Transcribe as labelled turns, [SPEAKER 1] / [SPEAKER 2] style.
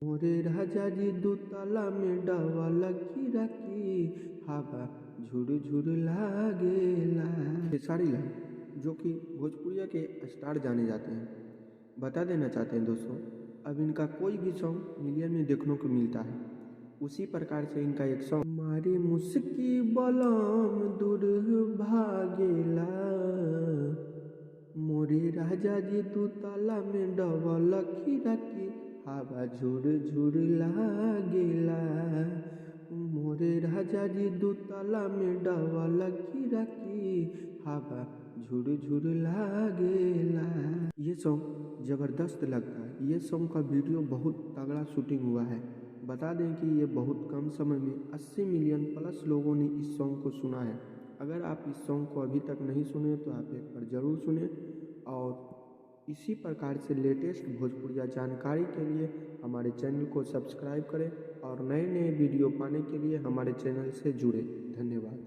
[SPEAKER 1] मोरे राजा जी दुताला में डावाला खीरा की हवा झुर झुर लागेला। खेसारी लाल जो कि भोजपुरिया के स्टार जाने जाते हैं, बता देना चाहते हैं दोस्तों, अब इनका कोई भी सॉन्ग मिलियन में देखने को मिलता है। उसी प्रकार से इनका एक सॉन्ग मारी मुस्की बलम दूर भागेला, मोरे राजा जी दुताला में डबल खीरा की हवा झुर झुर लागेला। मोरे राजा जी दुताला में डबल खीरा की हवा झुर झुर लागेला। ये सॉन्ग ज़बरदस्त लगता है। ये सॉन्ग का वीडियो बहुत तगड़ा शूटिंग हुआ है। बता दें कि ये बहुत कम समय में 80 मिलियन प्लस लोगों ने इस सॉन्ग को सुना है। अगर आप इस सॉन्ग को अभी तक नहीं सुने तो आप एक बार ज़रूर सुने और इसी प्रकार से लेटेस्ट भोजपुरिया जानकारी के लिए हमारे चैनल को सब्सक्राइब करें और नए नए वीडियो पाने के लिए हमारे चैनल से जुड़े। धन्यवाद।